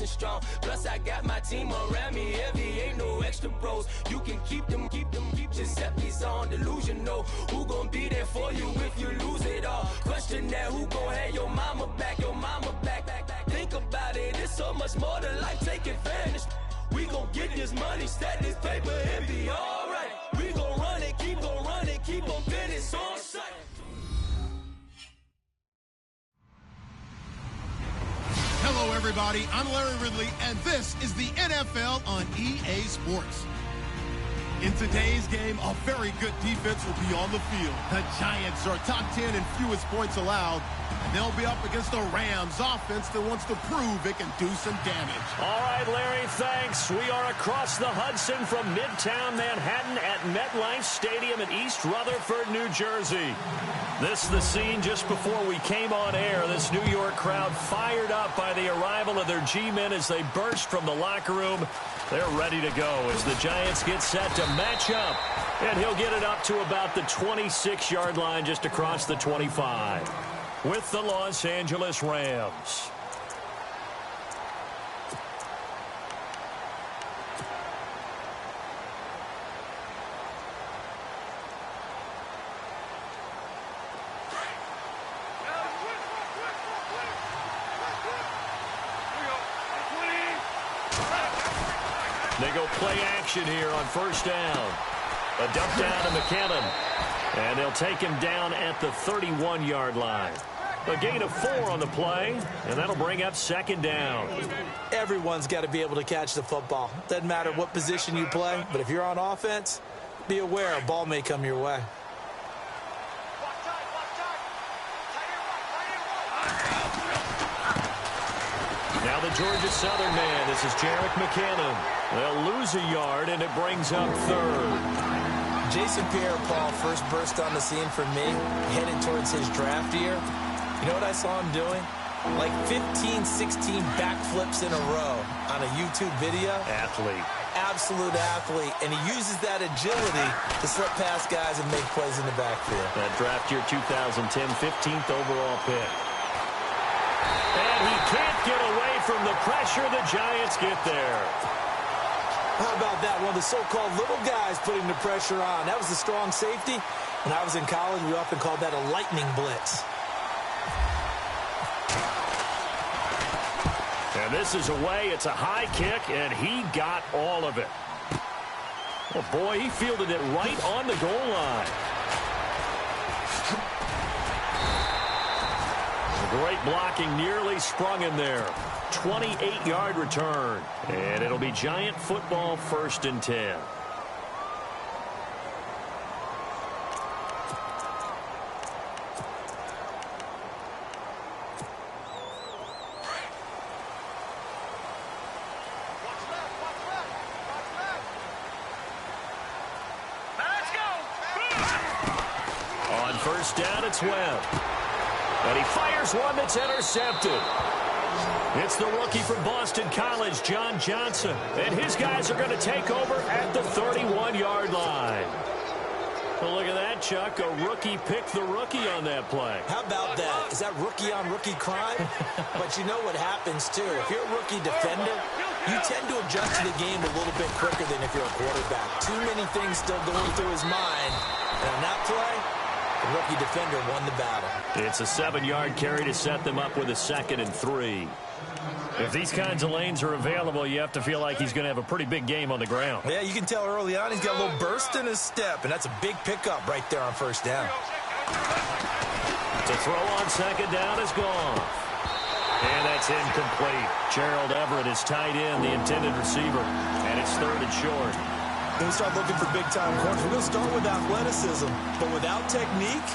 and strong. Plus I got my team around me heavy, ain't no extra bros. You can keep them. Giuseppe's on delusional. Who gon' be there for you if you lose it all? Question that, who gon' have your mama back? Think about it, it's so much more to life, take advantage. We gon' get this money, stack this paper, and be alright. We gon' run it, keep on finish on sight. Hello, everybody. I'm Larry Ridley, and this is the NFL on EA Sports. In today's game, a very good defense will be on the field. The Giants are top 10 in fewest points allowed, and they'll be up against the Rams offense that wants to prove it can do some damage. All right, Larry, thanks. We are across the Hudson from Midtown Manhattan at MetLife Stadium in East Rutherford, New Jersey. This is the scene just before we came on air. This New York crowd fired up by the arrival of their G-men as they burst from the locker room. They're ready to go as the Giants get set to match up. And he'll get it up to about the 26-yard line just across the 25 with the Los Angeles Rams. They go play action here on first down. A dump down to McKinnon. And they'll take him down at the 31-yard line. A gain of 4 on the play, and that'll bring up second down. Everyone's got to be able to catch the football. Doesn't matter what position you play, but if you're on offense, be aware a ball may come your way. Now the Georgia Southern man, this is Jerick McKinnon. They'll lose a yard, and it brings up third. Jason Pierre-Paul first burst on the scene for me, headed towards his draft year. You know what I saw him doing? Like 15, 16 backflips in a row on a YouTube video. Athlete. Absolute athlete, and he uses that agility to slip past guys and make plays in the backfield. That draft year 2010, 15th overall pick. And he can't get away from the pressure. The Giants get there. How about that? One of the so-called little guys putting the pressure on. That was the strong safety. When I was in college, we often called that a lightning blitz. And this is away. It's a high kick, and he got all of it. Oh, boy, he fielded it right on the goal line. Great blocking, nearly sprung him there. 28-yard return. And it'll be Giant football, 1st and 10. On first down, it's Webb. And he fires one that's intercepted. It's the rookie from Boston College, John Johnson. And his guys are going to take over at the 31-yard line. Well, look at that, Chuck. A rookie picked the rookie on that play. How about that? Is that rookie-on-rookie crime? But you know what happens, too. If you're a rookie defender, you tend to adjust to the game a little bit quicker than if you're a quarterback. Too many things still going through his mind. And on that play, the rookie defender won the battle. It's a 7-yard carry to set them up with a 2nd and 3. If these kinds of lanes are available, you have to feel like he's going to have a pretty big game on the ground. Yeah, you can tell early on he's got a little burst in his step, and that's a big pickup right there on first down. To throw on second down is gone. And that's incomplete. Gerald Everett is tied in, the intended receiver, and it's 3rd and short. When we start looking for big-time corners, we're going to start with athleticism. But without technique,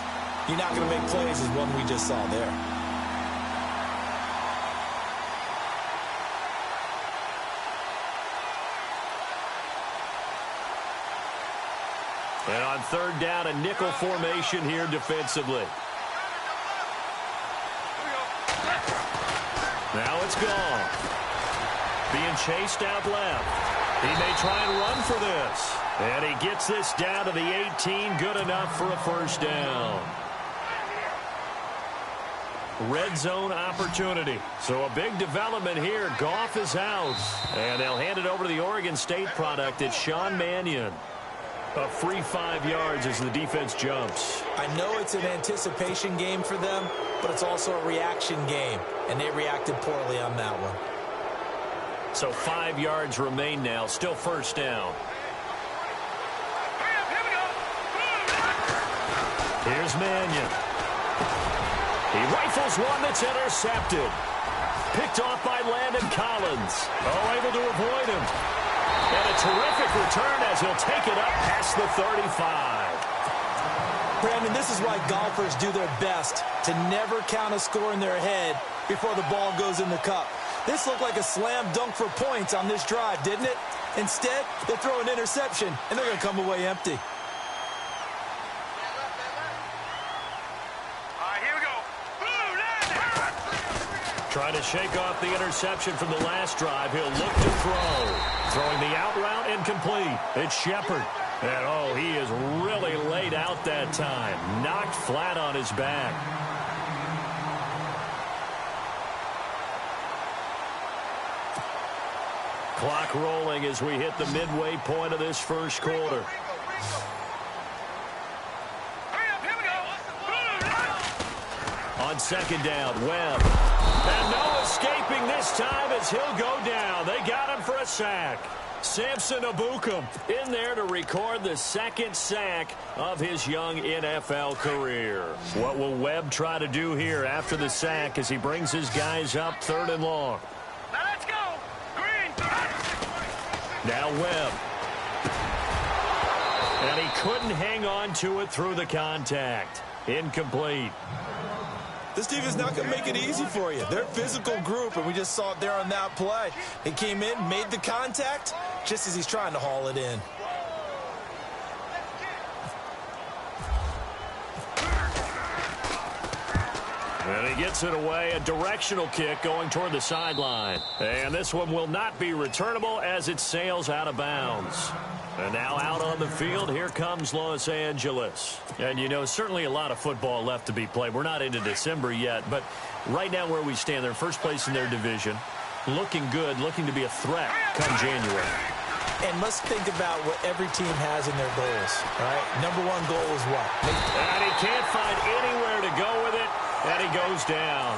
you're not going to make plays as one we just saw there. And on 3rd down, a nickel formation here defensively. Now it's gone. Being chased out left. He may try and run for this. And he gets this down to the 18. Good enough for a first down. red zone opportunity. So a big development here. Goff is out. And they'll hand it over to the Oregon State product. It's Sean Mannion. A free 5 yards as the defense jumps. I know it's an anticipation game for them, but it's also a reaction game, and they reacted poorly on that one. So 5 yards remain now. Still first down. Here's Mannion. He rifles one that's intercepted. Picked off by Landon Collins. Oh, able to avoid him. And a terrific return as he'll take it up past the 35. Brandon, this is why golfers do their best to never count a score in their head before the ball goes in the cup. This looked like a slam dunk for points on this drive, didn't it? Instead, they throw an interception, and they're going to come away empty. Trying to shake off the interception from the last drive. He'll look to throw. Throwing the out route incomplete. It's Shepard. And, oh, he is really laid out that time. Knocked flat on his back. Clock rolling as we hit the midway point of this first quarter. On second down, Webb. And no escaping this time as he'll go down. They got him for a sack. Samson Abukum in there to record the second sack of his young NFL career. What will Webb try to do here after the sack as he brings his guys up 3rd and long? Now let's go. Green. Now Webb. And he couldn't hang on to it through the contact. Incomplete. This defense is not going to make it easy for you. They're a physical group, and we just saw it there on that play. He came in, made the contact, just as he's trying to haul it in. And he gets it away, a directional kick going toward the sideline. And this one will not be returnable as it sails out of bounds. And now out on the field, here comes Los Angeles. And, you know, certainly a lot of football left to be played. We're not into December yet, but right now where we stand, they're first place in their division. Looking good, looking to be a threat come January. And let's think about what every team has in their goals, all right? Number one goal is what? And he can't find anywhere to go with it, and he goes down.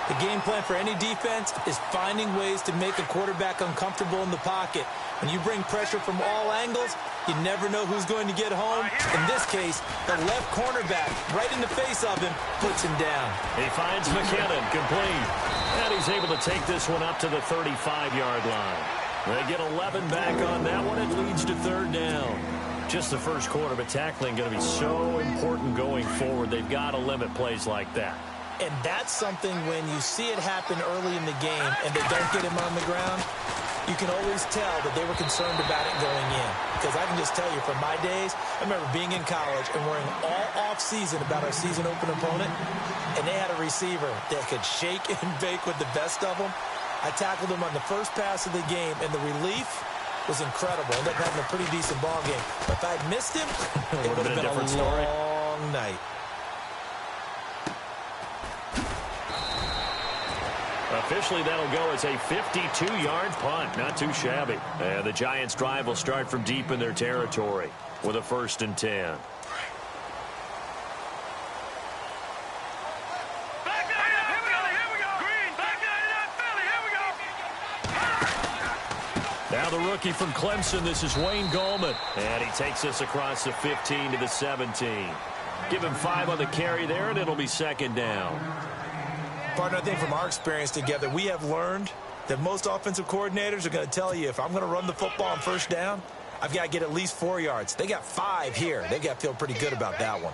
The game plan for any defense is finding ways to make a quarterback uncomfortable in the pocket. When you bring pressure from all angles, you never know who's going to get home. In this case, the left cornerback, right in the face of him, puts him down. He finds McKinnon, complete. And he's able to take this one up to the 35-yard line. They get 11 back on that one. It leads to 3rd down. Just the first quarter, but tackling going to be so important going forward. They've got to limit plays like that. And that's something when you see it happen early in the game and they don't get him on the ground, you can always tell that they were concerned about it going in. Because I can just tell you from my days, I remember being in college and worrying all off-season about our season-open opponent, and they had a receiver that could shake and bake with the best of them. I tackled him on the first pass of the game, and the relief was incredible. Ended up having a pretty decent ball game. But if I'd missed him, it would have been a different story. Long night. Officially, that'll go as a 52-yard punt. Not too shabby. And the Giants' drive will start from deep in their territory with a 1st and 10. Now the rookie from Clemson, this is Wayne Gallman. And he takes this across the 15 to the 17. Give him 5 on the carry there, and it'll be 2nd down. Partner, I think from our experience together, we have learned that most offensive coordinators are going to tell you, if I'm going to run the football on 1st down, I've got to get at least 4 yards. They got 5 here. They got to feel pretty good about that one.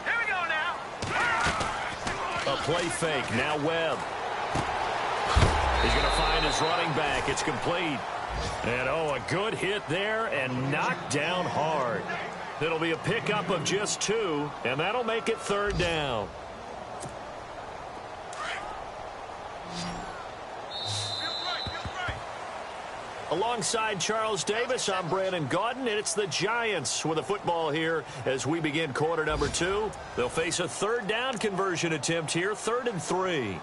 Here we go now. A play fake. Now Webb. He's going to find his running back. It's complete. And, oh, a good hit there and knocked down hard. It'll be a pickup of just 2, and that'll make it 3rd down. Alongside Charles Davis, I'm Brandon Gaudin, and it's the Giants with a football here as we begin quarter number 2. They'll face a third down conversion attempt here, 3rd and 3.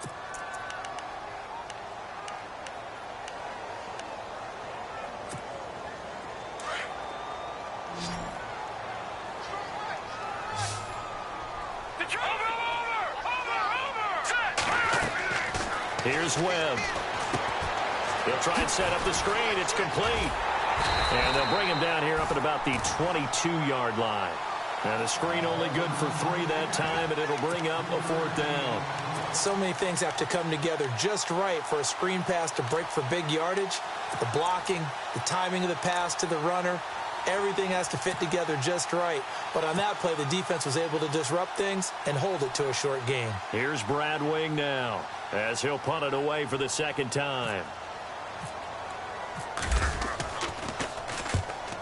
Here's Webb. He'll try and set up the screen. It's complete. And they'll bring him down here up at about the 22-yard line. And the screen only good for 3 that time, and it'll bring up a 4th down. So many things have to come together just right for a screen pass to break for big yardage. The blocking, the timing of the pass to the runner, everything has to fit together just right. But on that play, the defense was able to disrupt things and hold it to a short gain. Here's Brad Wing now as he'll punt it away for the 2nd time.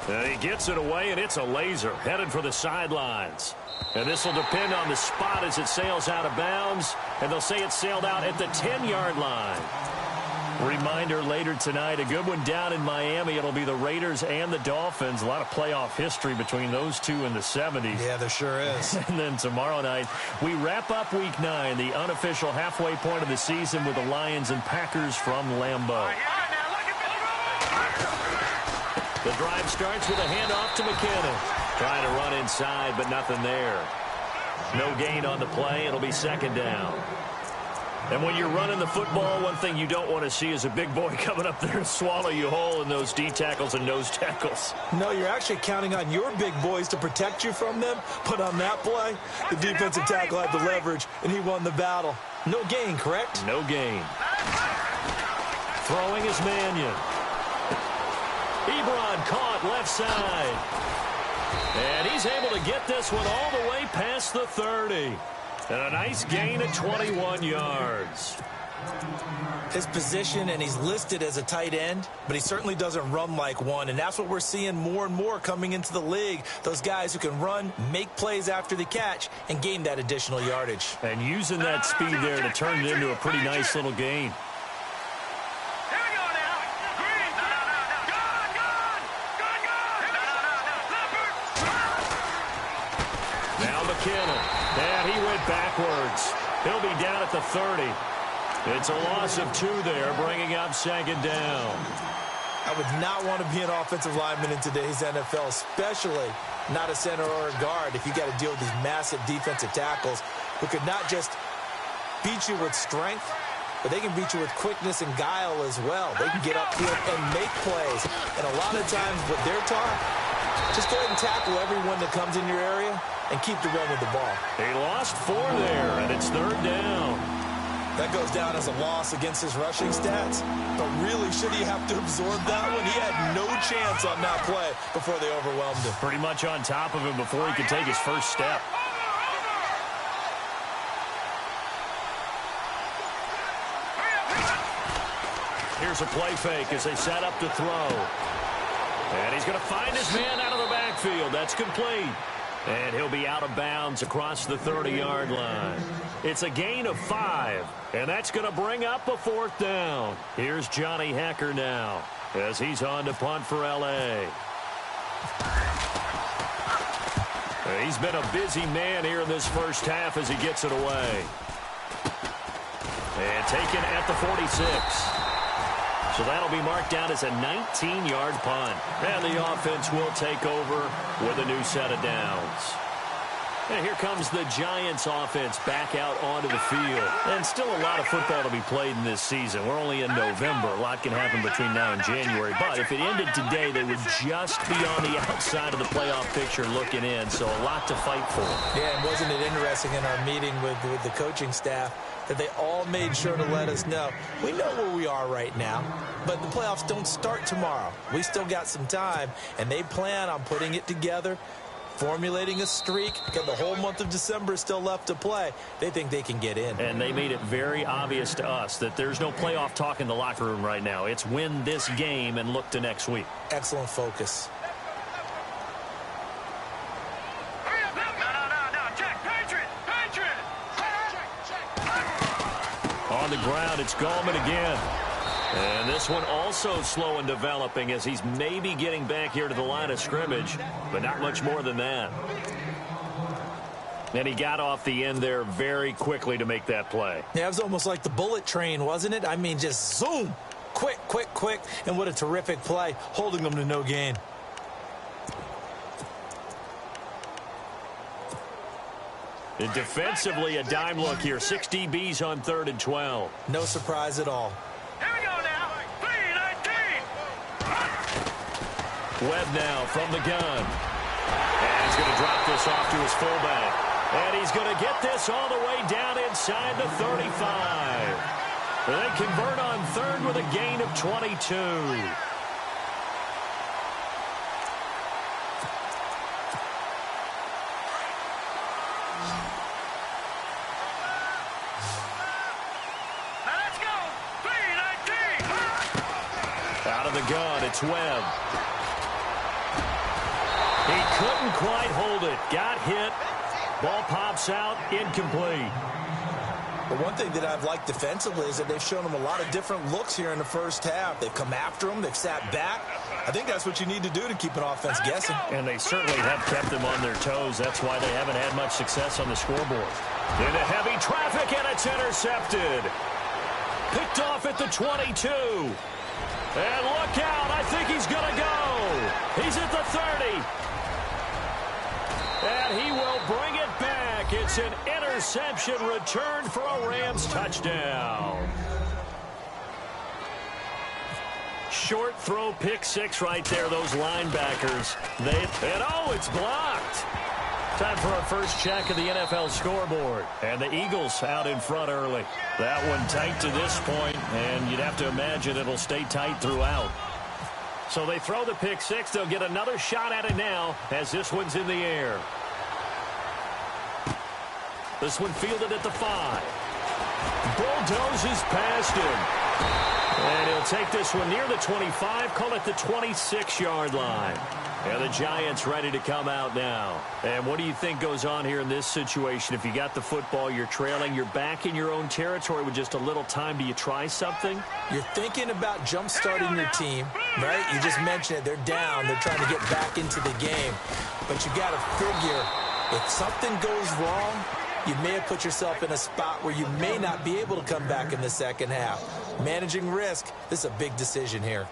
And he gets it away, and it's a laser headed for the sidelines. And this will depend on the spot as it sails out of bounds. And they'll say it sailed out at the 10-yard line. Reminder later tonight, a good one down in Miami. It'll be the Raiders and the Dolphins. A lot of playoff history between those two in the 70s. Yeah, there sure is. And then tomorrow night, we wrap up Week 9, the unofficial halfway point of the season with the Lions and Packers from Lambeau. The drive starts with a handoff to McKinnon. Trying to run inside, but nothing there. No gain on the play. It'll be 2nd down. And when you're running the football, one thing you don't want to see is a big boy coming up there and swallow you whole in those D tackles and nose tackles. No, you're actually counting on your big boys to protect you from them. But on that play, the defensive tackle had the leverage, and he won the battle. No gain, correct? No gain. Throwing is Mannion. Ebron caught left side. And he's able to get this one all the way past the 30. And a nice gain of 21 yards. His position, and he's listed as a tight end, but he certainly doesn't run like one, and that's what we're seeing more and more coming into the league. Those guys who can run, make plays after the catch, and gain that additional yardage. And using that speed there to turn it into a pretty nice little gain. Now McKinnon. And he went backwards. He'll be down at the 30. It's a loss of 2 there, bringing up 2nd down. I would not want to be an offensive lineman in today's NFL, especially not a center or a guard, if you got to deal with these massive defensive tackles who could not just beat you with strength, but they can beat you with quickness and guile as well. They can get upfield and make plays. And a lot of times what they're taught, just go ahead and tackle everyone that comes in your area and keep the run with the ball. He lost 4 there, and it's 3rd down. That goes down as a loss against his rushing stats. But really, should he have to absorb that one? He had no chance on that play before they overwhelmed him. Pretty much on top of him before he could take his first step. Here's a play fake as they set up to throw. And he's going to find his man out of the backfield. That's complete. And he'll be out of bounds across the 30-yard line. It's a gain of 5, and that's going to bring up a 4th down. Here's Johnny Hecker now as he's on to punt for L.A. He's been a busy man here in this first half as he gets it away. And taken at the 46. So that'll be marked down as a 19-yard punt. And the offense will take over with a new set of downs. And here comes the Giants offense back out onto the field. And still a lot of football to be played in this season. We're only in November. A lot can happen between now and January. But if it ended today, they would just be on the outside of the playoff picture looking in. So a lot to fight for. Yeah, and wasn't it interesting in our meeting with the coaching staff that they all made sure to let us know, we know where we are right now, but the playoffs don't start tomorrow. We still got some time, and they plan on putting it together, formulating a streak. Got the whole month of December still left to play. They think they can get in. And they made it very obvious to us that there's no playoff talk in the locker room right now. It's win this game and look to next week. Excellent focus. On the ground, it's Gallman again. And this one also slow in developing as he's maybe getting back here to the line of scrimmage, but not much more than that. And he got off the end there very quickly to make that play. Yeah, it was almost like the bullet train, wasn't it? I mean, just zoom. Quick, quick, quick. And what a terrific play, holding them to no gain. And defensively, a dime look here. 6 DBs on 3rd and 12. No surprise at all. Here we go now. 3-19. Webb now from the gun. And he's going to drop this off to his fullback. And he's going to get this all the way down inside the 35. They convert on 3rd with a gain of 22. Now let's go. 3-19. Out of the gun, it's Webb. He couldn't quite hold it. Got hit. Ball pops out, incomplete. But one thing that I've liked defensively is that they've shown him a lot of different looks here in the first half. They've come after him. They've sat back. I think that's what you need to do to keep an offense guessing. And they certainly have kept them on their toes. That's why they haven't had much success on the scoreboard. Into heavy traffic, and it's intercepted. Picked off at the 22. And look out. I think he's going to go. He's at the 30. And he will bring it back. It's an interception return for a Rams touchdown. Short throw, pick six right there, those linebackers. It's blocked. Time for our first check of the NFL scoreboard. And the Eagles out in front early. That one tight to this point, and you'd have to imagine it'll stay tight throughout. So they throw the pick six. They'll get another shot at it now as this one's in the air. This one fielded at the 5. Bulldozes past him. And he'll take this one near the 25, call it the 26-yard line. And the Giants ready to come out now. And what do you think goes on here in this situation? If you got the football, you're trailing, you're back in your own territory with just a little time. Do you try something? You're thinking about jump-starting your team, right? You just mentioned it. They're down. They're trying to get back into the game. But you got to figure if something goes wrong, you may have put yourself in a spot where you may not be able to come back in the second half. Managing risk, this is a big decision here.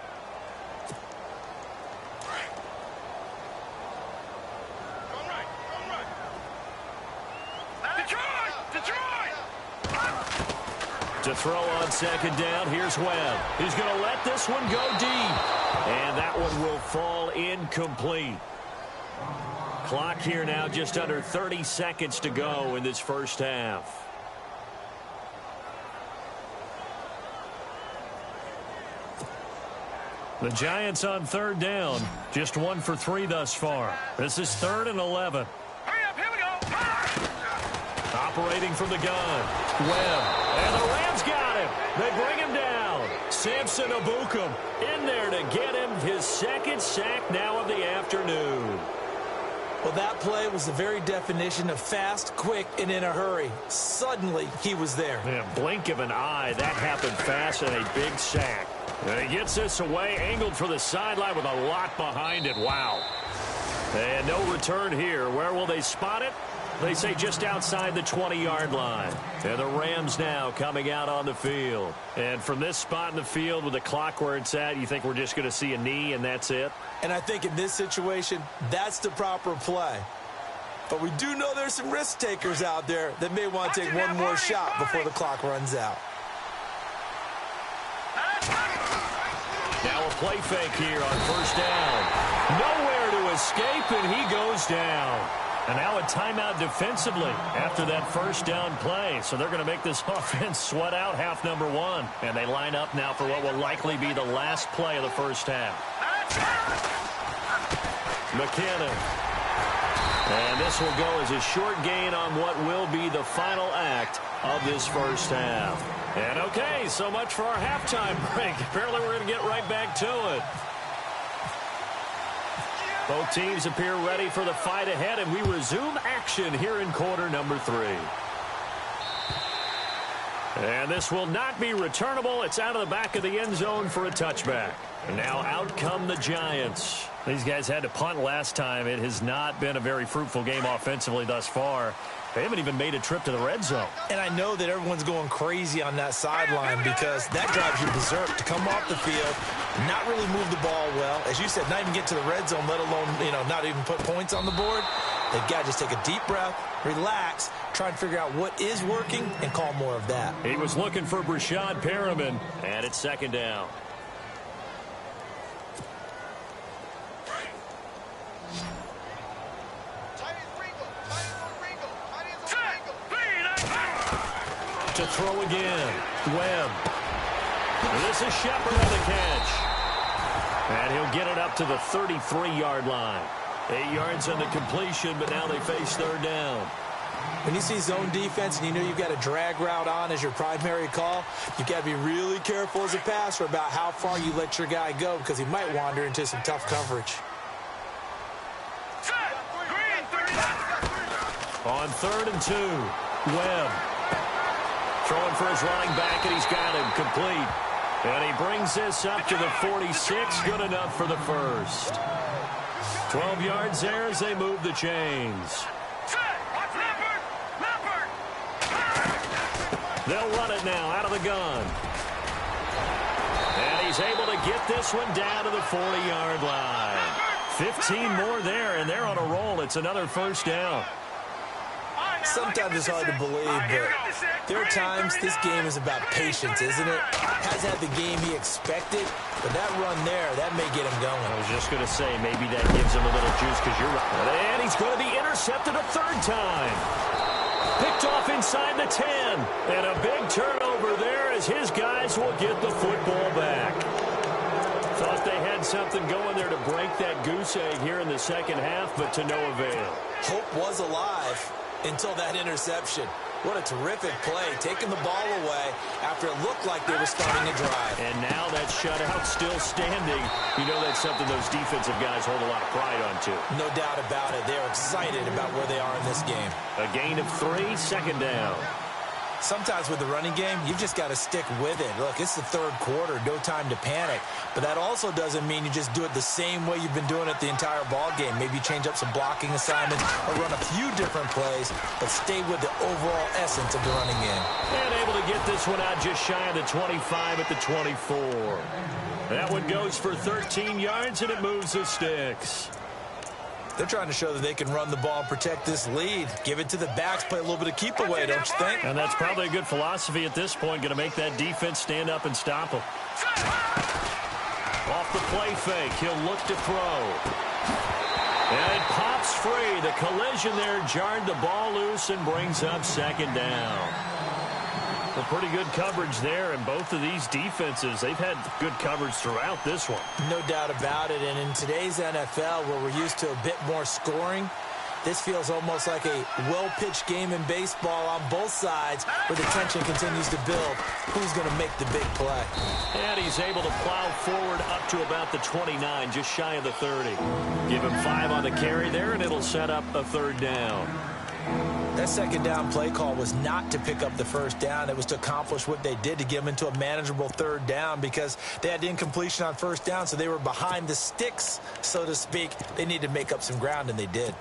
To throw on second down, here's Webb. He's going to let this one go deep. And that one will fall incomplete. Clock here now, just under 30 seconds to go in this first half. The Giants on third down, just 1 for 3 thus far. This is 3rd and 11. Hurry up, here we go. Operating from the gun, Webb, and the Rams got him. They bring him down. Samson Abukum in there to get him his second sack now of the afternoon. Well, that play was the very definition of fast, quick, and in a hurry. Suddenly, he was there. Yeah, blink of an eye, that happened fast, and a big sack. And he gets this away, angled for the sideline with a lot behind it. Wow. And no return here. Where will they spot it? They say just outside the 20-yard line. And the Rams now coming out on the field. And from this spot in the field with the clock where it's at, you think we're just going to see a knee and that's it? And I think in this situation, that's the proper play. But we do know there's some risk takers out there that may want to take one more shot before the clock runs out. Now a play fake here on first down. Nowhere to escape, and he goes down. And now a timeout defensively after that first down play. So they're going to make this offense sweat out half number 1. And they line up now for what will likely be the last play of the first half. McKinnon. And this will go as a short gain on what will be the final act of this first half. And okay, so much for our halftime break. Apparently we're going to get right back to it. Both teams appear ready for the fight ahead, and we resume action here in quarter number 3. And this will not be returnable. It's out of the back of the end zone for a touchback. And now out come the Giants. These guys had to punt last time. It has not been a very fruitful game offensively thus far. They haven't even made a trip to the red zone. And I know that everyone's going crazy on that sideline because that drives you berserk to come off the field, not really move the ball well. As you said, not even get to the red zone, let alone, not even put points on the board. They've got to just take a deep breath, relax, try and figure out what is working, and call more of that. He was looking for DaFireMAN, and it's second down. To throw again. Webb. This is Shepard on the catch. And he'll get it up to the 33-yard line. 8 yards on the completion, but now they face third down. When you see zone defense and you know you've got a drag route on as your primary call, you've got to be really careful as a passer about how far you let your guy go because he might wander into some tough coverage. On 3rd and 2, Webb. Throwing for his running back, and he's got him complete. And he brings this up to the 46, good enough for the first. 12 yards there as they move the chains. They'll run it now out of the gun. And he's able to get this one down to the 40-yard line. 15 more there, and they're on a roll. It's another first down. Sometimes it's hard to believe, but there are times this game is about patience, isn't it? Has had the game he expected, but that run there, that may get him going. I was just going to say, maybe that gives him a little juice because you're right. And he's going to be intercepted a third time. Picked off inside the 10. And a big turnover there as his guys will get the football back. Thought they had something going there to break that goose egg here in the second half, but to no avail. Hope was alive until that interception. What a terrific play, taking the ball away after it looked like they were starting a drive. And now that shutout still standing. You know that's something those defensive guys hold a lot of pride on, too. No doubt about it. They're excited about where they are in this game. A gain of 3, second down. Sometimes with the running game, you've just got to stick with it. Look, it's the third quarter, no time to panic. But that also doesn't mean you just do it the same way you've been doing it the entire ball game. Maybe change up some blocking assignments or run a few different plays, but stay with the overall essence of the running game. And able to get this one out just shy of the 25 at the 24. That one goes for 13 yards, and it moves the sticks. They're trying to show that they can run the ball and protect this lead. Give it to the backs, play a little bit of keep away, don't you think? And that's probably a good philosophy at this point, going to make that defense stand up and stop them. Off the play fake, he'll look to throw. And it pops free. The collision there jarred the ball loose and brings up second down. Well, pretty good coverage there, and both of these defenses, they've had good coverage throughout this one. No doubt about it, and in today's NFL, where we're used to a bit more scoring, this feels almost like a well-pitched game in baseball on both sides, where the tension continues to build. Who's going to make the big play? And he's able to plow forward up to about the 29, just shy of the 30. Give him 5 on the carry there, and it'll set up a third down. That second down play call was not to pick up the first down. It was to accomplish what they did to get them into a manageable third down because they had incompletion on first down, so they were behind the sticks, so to speak. They needed to make up some ground, and they did.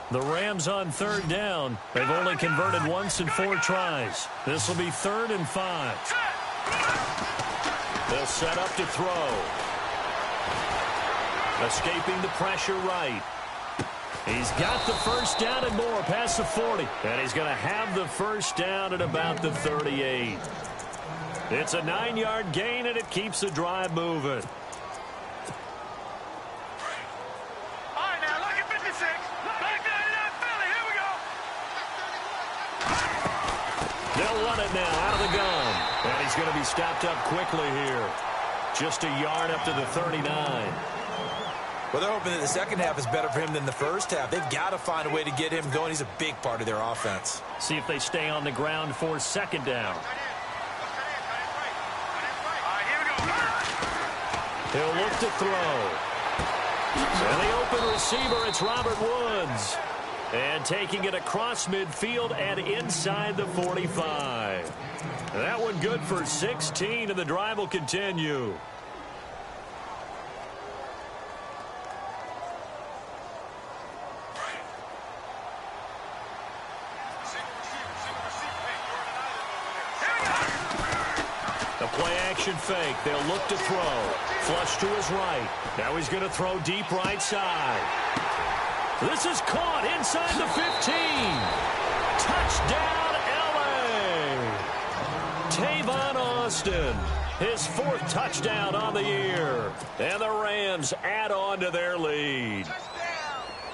The Rams on third down. They've only converted once in 4 tries. This will be 3rd and 5. They'll set up to throw. Escaping the pressure right. He's got the first down and more past the 40. And he's going to have the first down at about the 38. It's a 9-yard gain, and it keeps the drive moving. All right, now, look at 56. Back down to that Philly. Here we go. They'll run it now out of the gun. And he's going to be stopped up quickly here. Just a yard up to the 39. Well, they're hoping that the second half is better for him than the first half. They've got to find a way to get him going. He's a big part of their offense. See if they stay on the ground for second down. He'll look to throw. And the open receiver, it's Robert Woods. And taking it across midfield and inside the 45. That one good for 16, and the drive will continue. The play-action fake. They'll look to throw. Flush to his right. Now he's going to throw deep right side. This is caught inside the 15. Touchdown, L.A. Tavon Austin, his 4th touchdown on the year. And the Rams add on to their lead.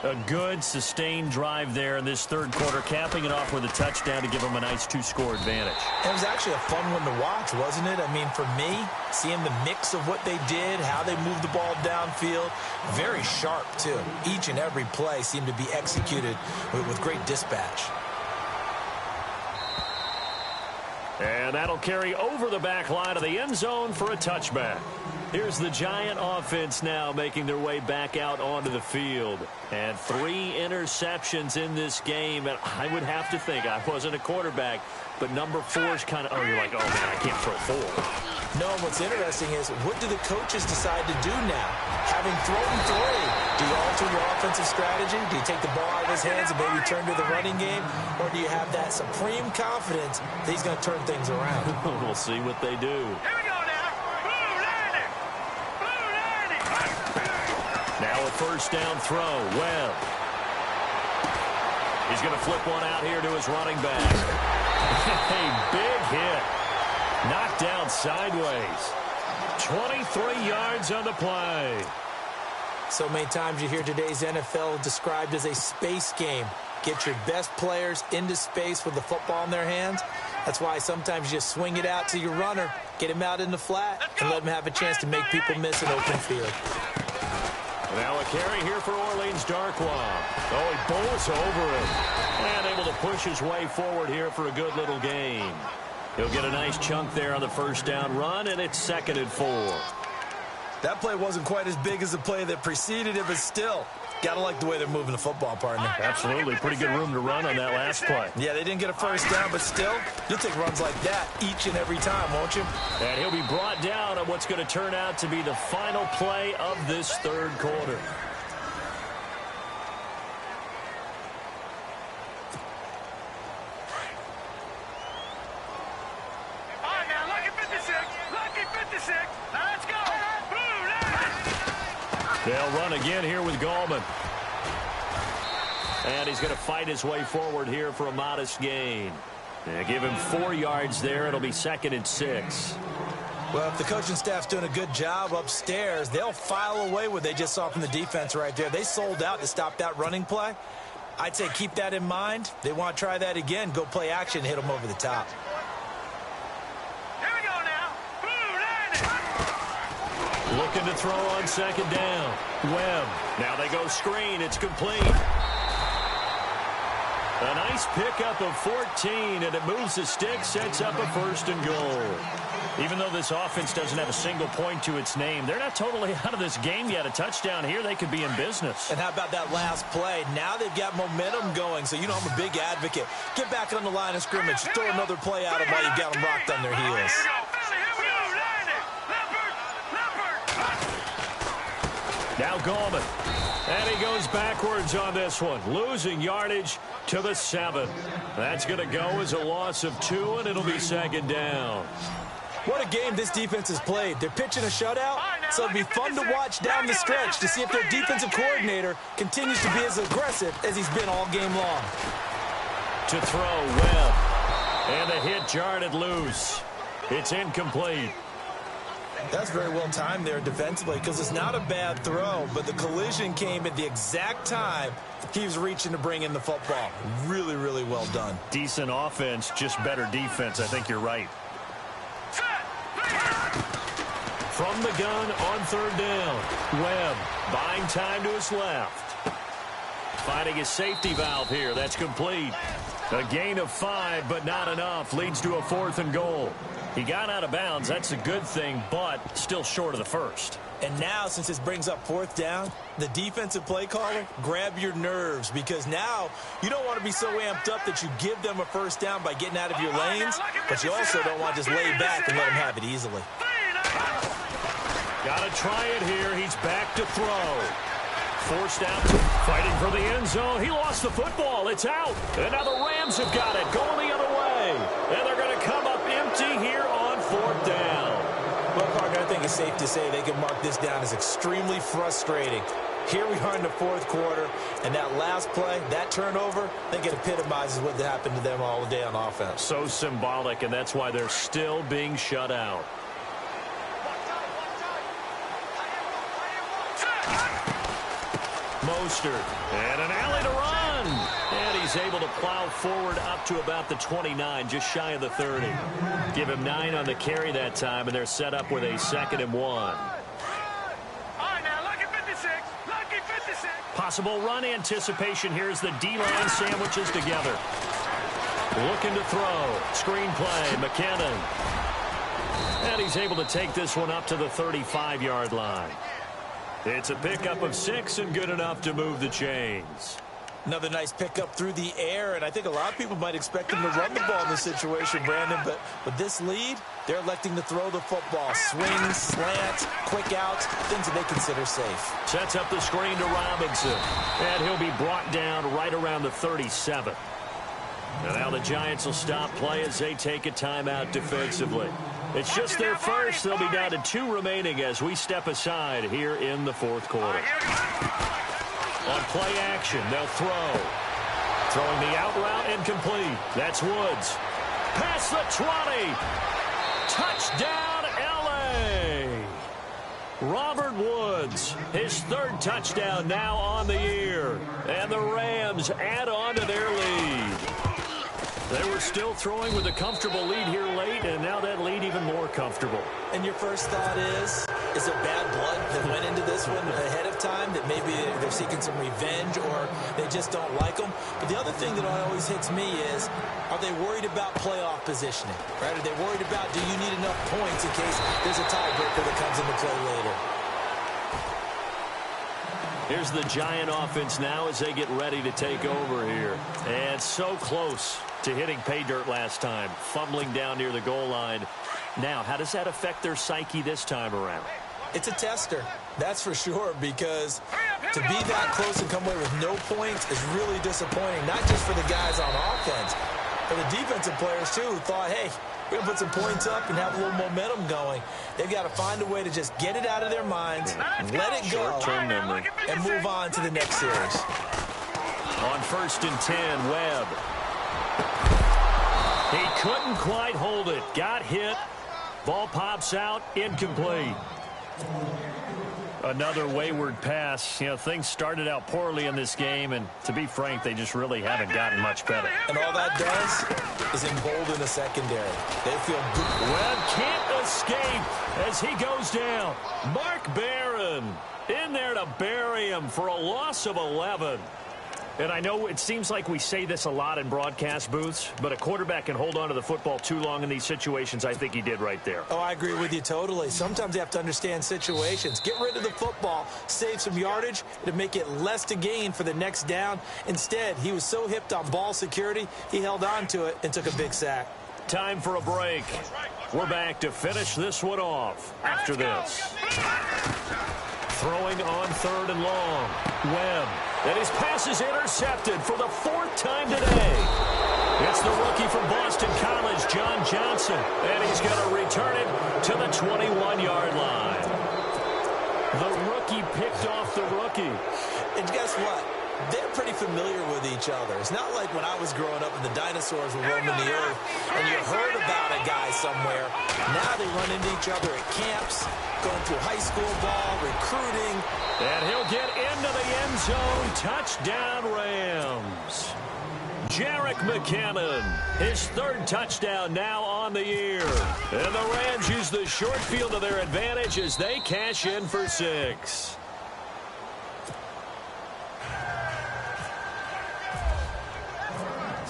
A good, sustained drive there in this third quarter, capping it off with a touchdown to give them a nice 2-score advantage. It was actually a fun one to watch, wasn't it? I mean, for me, seeing the mix of what they did, how they moved the ball downfield, very sharp, too. Each and every play seemed to be executed with great dispatch. And that'll carry over the back line of the end zone for a touchback. Here's the Giant offense now making their way back out onto the field. And 3 interceptions in this game. And I would have to think, I wasn't a quarterback, but number 4 is kind of, oh, you're like, oh, man, I can't throw 4. No, what's interesting is, what do the coaches decide to do now? Having thrown 3, do you alter your offensive strategy? Do you take the ball out of his hands and maybe turn to the running game? Or do you have that supreme confidence that he's going to turn things around? We'll see what they do. Here we go now. Blue landing. Blue landing. Now a first down throw. Webb. He's going to flip one out here to his running back. A big hit. Knocked down sideways. 23 yards on the play. So many times you hear today's NFL described as a space game. Get your best players into space with the football in their hands. That's why sometimes you just swing it out to your runner, get him out in the flat, and let him have a chance to make people miss an open field. Now a carry here for Orleans Darkwa. Oh, he bowls over it. And able to push his way forward here for a good little gain. He'll get a nice chunk there on the first down run, and it's 2nd and 4. That play wasn't quite as big as the play that preceded it, but still, got to like the way they're moving the football, partner. Absolutely. Pretty good room to run on that last play. Yeah, they didn't get a first down, but still, you'll take runs like that each and every time, won't you? And he'll be brought down on what's going to turn out to be the final play of this third quarter. They'll run again here with Gallman. And he's going to fight his way forward here for a modest gain. And give him 4 yards there. It'll be 2nd and 6. Well, if the coaching staff's doing a good job upstairs, they'll file away what they just saw from the defense right there. They sold out to stop that running play. I'd say keep that in mind. They want to try that again. Go play action, hit them over the top. Looking to throw on 2nd down. Webb. Now they go screen. It's complete. A nice pickup of 14, and it moves the stick, sets up a 1st and goal. Even though this offense doesn't have a single point to its name, they're not totally out of this game yet. A touchdown here, they could be in business. And how about that last play? Now they've got momentum going, so you know I'm a big advocate. Get back on the line of scrimmage. Throw another play at them while you've got them rocked on their heels. Now Gallman. And he goes backwards on this one. Losing yardage to the 7. That's going to go as a loss of 2, and it'll be 2nd down. What a game this defense has played. They're pitching a shutout, so it'll be fun to watch down the stretch to see if their defensive coordinator continues to be as aggressive as he's been all game long. To throw, Webb. And the hit jarred it loose. It's incomplete. That's very well timed there defensively because it's not a bad throw, but the collision came at the exact time he was reaching to bring in the football. Really, really well done. Decent offense, just better defense. I think you're right. From the gun on 3rd down. Webb buying time to his left. Finding his safety valve here. That's complete. A gain of 5, but not enough. Leads to a 4th and goal. He got out of bounds. That's a good thing, but still short of the first. And now, since this brings up 4th down, the defensive play caller, grab your nerves, because now you don't want to be so amped up that you give them a 1st down by getting out of your lanes, but you also don't want to just lay back and let them have it easily. Got to try it here. He's back to throw. Forced out, fighting for the end zone. He lost the football. It's out. And now the Rams have got it, going the other way. And they're going to come up empty here on 4th down. Well, Parker, I think it's safe to say they can mark this down as extremely frustrating. Here we are in the 4th quarter, and that last play, that turnover, I think it epitomizes what happened to them all day on offense. So symbolic, and that's why they're still being shut out. Mostert, and an alley to run. And he's able to plow forward up to about the 29, just shy of the 30. Give him 9 on the carry that time, and they're set up with a 2nd and 1. All right, now, lucky 56. Lucky 56. Possible run anticipation here as the D-line sandwiches together. Looking to throw. Screen play, McKinnon. And he's able to take this one up to the 35-yard line. It's a pickup of 6 and good enough to move the chains. Another nice pickup through the air, and I think a lot of people might expect him to run the ball in this situation, Brandon, but with this lead, they're electing to throw the football. Swings, slants, quick outs, things that they consider safe. Sets up the screen to Robinson, and he'll be brought down right around the 37. And now the Giants will stop play as they take a timeout defensively. It's just their first. They'll be down to 2 remaining as we step aside here in the 4th quarter. On play action, they'll throw. Throwing the out route incomplete. That's Woods. Past the 20. Touchdown, L.A. Robert Woods, his 3rd touchdown now on the year. And the Rams add on to their lead. They were still throwing with a comfortable lead here late, and now that lead even more comfortable. And your first thought is it bad blood that went into this one ahead of time, that maybe they're seeking some revenge or they just don't like them? But the other thing that always hits me is, are they worried about playoff positioning? Right? Are they worried about, do you need enough points in case there's a tiebreaker that comes into play later? Here's the Giant offense now as they get ready to take over here. And so close to hitting pay dirt last time, fumbling down near the goal line. Now, how does that affect their psyche this time around? It's a tester, that's for sure, because to be that close and come away with no points is really disappointing, not just for the guys on offense, but the defensive players, too, who thought, hey, we're going to put some points up and have a little momentum going. They've got to find a way to just get it out of their minds, let it go, and move on to the next series. On 1st and 10, Webb. He couldn't quite hold it. Got hit. Ball pops out. Incomplete. Another wayward pass. You know, things started out poorly in this game, and to be frank, they just really haven't gotten much better. And all that does is embolden the secondary. They feel good. Webb can't escape as he goes down. Mark Barron in there to bury him for a loss of 11. And I know it seems like we say this a lot in broadcast booths, but a quarterback can hold on to the football too long in these situations. I think he did right there. Oh, I agree with you totally. Sometimes you have to understand situations. Get rid of the football, save some yardage to make it less to gain for the next down. Instead, he was so hipped on ball security, he held on to it and took a big sack. Time for a break. We're back to finish this one off after this. Throwing on 3rd and long. Webb. And his pass is intercepted for the 4th time today. It's the rookie from Boston College, John Johnson. And he's going to return it to the 21-yard line. The rookie picked off the rookie. And guess what? They're pretty familiar with each other. It's not like when I was growing up and the dinosaurs were roaming the earth and you heard about a guy somewhere. Now they run into each other at camps, going through high school ball, recruiting. And he'll get into the end zone. Touchdown, Rams. Jerick McKinnon, his 3rd touchdown now on the year. And the Rams use the short field to their advantage as they cash in for 6.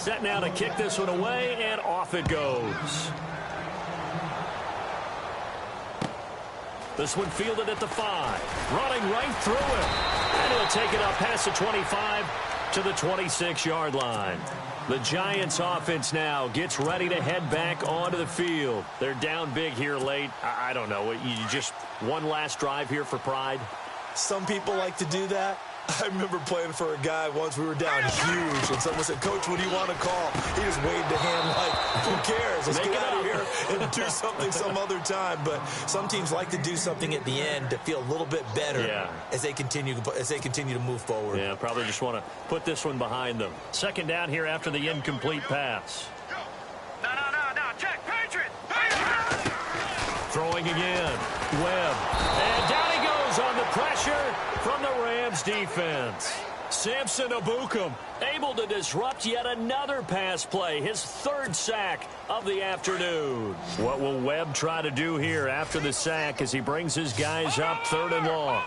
Set now to kick this one away, and off it goes. This one fielded at the 5. Running right through it. And he'll take it up past the 25 to the 26-yard line. The Giants offense now gets ready to head back onto the field. They're down big here late. I don't know. You just one last drive here for pride? Some people like to do that. I remember playing for a guy once. We were down huge, and someone said, "Coach, what do you want to call?" He just waved a hand like, "Who cares? Let's get out of here and do something some other time." But some teams like to do something at the end to feel a little bit better as they continue to move forward. Yeah, probably just want to put this one behind them. Second down here after the incomplete pass. No. Check, Patriot. Throwing again. Webb. And down he goes on the pressure from the Rams defense. Samson Ebukam able to disrupt yet another pass play. His third sack of the afternoon. What will Webb try to do here after the sack as he brings his guys up 3rd and long?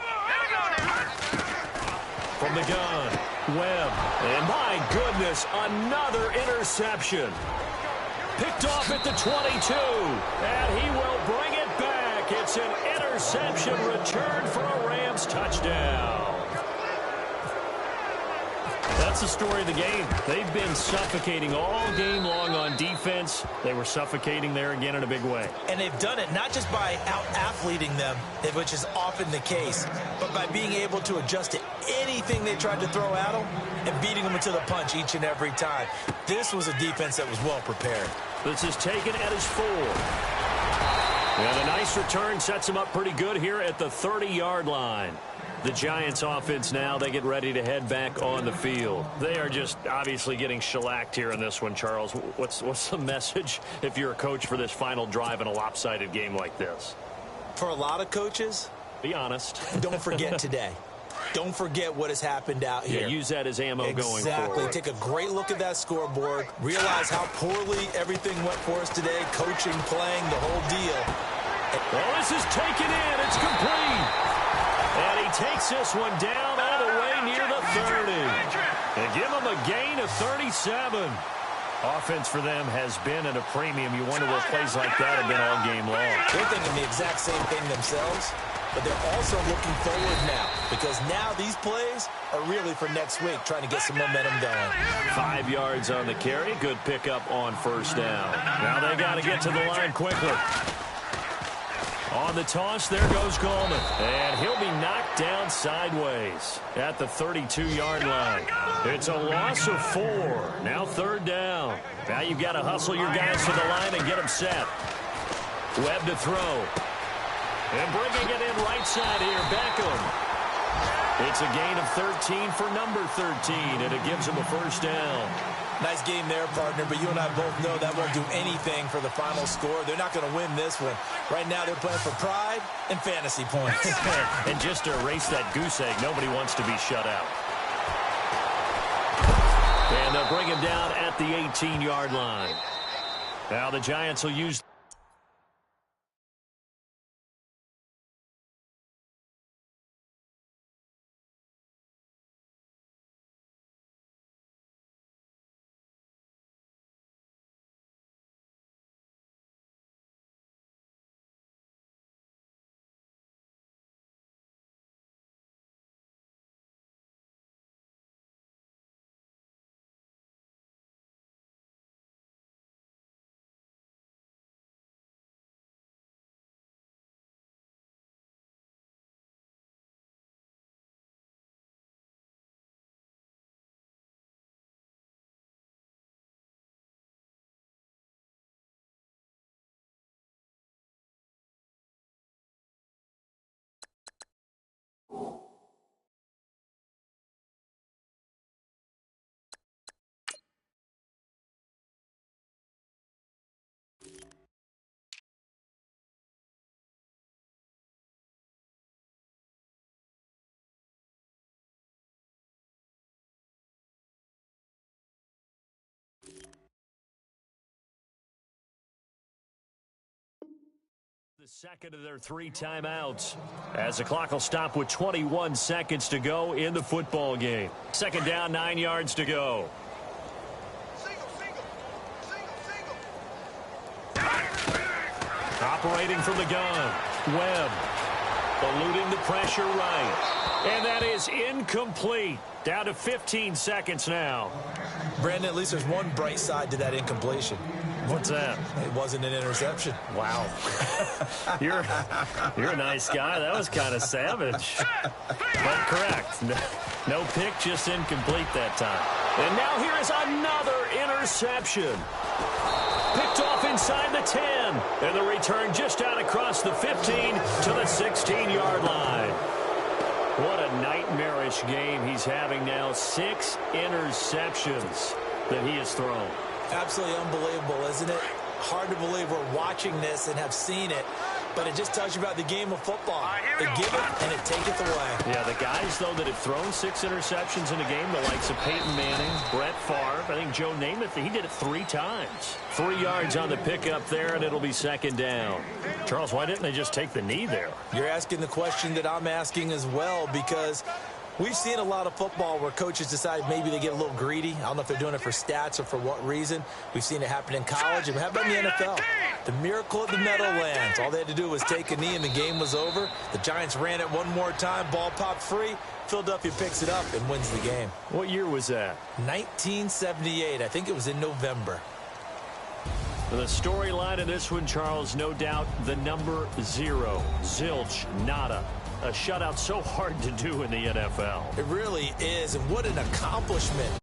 From the gun, Webb. And my goodness, another interception. Picked off at the 22. And he will bring it back. It's an interception return for a Rams touchdown. That's the story of the game. They've been suffocating all game long on defense. They were suffocating there again in a big way. And they've done it not just by out-athleting them, which is often the case, but by being able to adjust to anything they tried to throw at them and beating them to the punch each and every time. This was a defense that was well prepared. This is taken at his 4. And a nice return sets him up pretty good here at the 30-yard line. The Giants offense now, they get ready to head back on the field. They are just obviously getting shellacked here in this one, Charles. What's the message if you're a coach for this final drive in a lopsided game like this? For a lot of coaches, be honest. Don't forget today. Don't forget what has happened out here. Yeah, use that as ammo going forward. Exactly. Take a great look at that scoreboard. Realize how poorly everything went for us today. Coaching, playing, the whole deal. Well, this is taken in. It's complete. And he takes this one down all the way near the 30. And give him a gain of 37. Offense for them has been at a premium. You wonder where plays like that have been all game long. They're thinking the exact same thing themselves, but they're also looking forward now because now these plays are really for next week, trying to get some momentum going. 5 yards on the carry. Good pickup on first down. Now they got to get to the line quickly. On the toss, there goes Coleman. And he'll be knocked down sideways at the 32-yard line. It's a loss of 4. Now 3rd down. Now you've got to hustle your guys to the line and get them set. Webb to throw. And bringing it in right side here, Beckham. It's a gain of 13 for number 13, and it gives him a first down. Nice game there, partner, but you and I both know that won't do anything for the final score. They're not going to win this one. Right now they're playing for pride and fantasy points. And just to erase that goose egg, nobody wants to be shut out. And they'll bring him down at the 18-yard line. Now the Giants will use... The second of their 3 timeouts as the clock will stop with 21 seconds to go in the football game. Second down, 9 yards to go. Separating from the gun. Webb eluding the pressure right. And that is incomplete. Down to 15 seconds now. Brandon, at least there's one bright side to that incompletion. What's that? It wasn't an interception. Wow. You're a nice guy. That was kind of savage. But correct. No pick, just incomplete that time. And now here is another interception. Picked off inside the 10. And the return just out across the 15 to the 16-yard line. What a nightmarish game he's having now. 6 interceptions that he has thrown. Absolutely unbelievable, isn't it? Hard to believe we're watching this and have seen it, but it just tells you about the game of football. They give it and it taketh away. Yeah, the guys, though, that have thrown 6 interceptions in a game, the likes of Peyton Manning, Brett Favre, I think Joe Namath, he did it 3 times. 3 yards on the pickup there, and it'll be second down. Charles, why didn't they just take the knee there? You're asking the question that I'm asking as well, because we've seen a lot of football where coaches decide maybe they get a little greedy. I don't know if they're doing it for stats or for what reason. We've seen it happen in college and happen in the NFL. The miracle at the Meadowlands. All they had to do was take a knee and the game was over. The Giants ran it one more time. Ball popped free. Philadelphia picks it up and wins the game. What year was that? 1978. I think it was in November. For the storyline of this one, Charles, no doubt the number 0. Zilch, nada. A shutout so hard to do in the NFL. It really is, and what an accomplishment.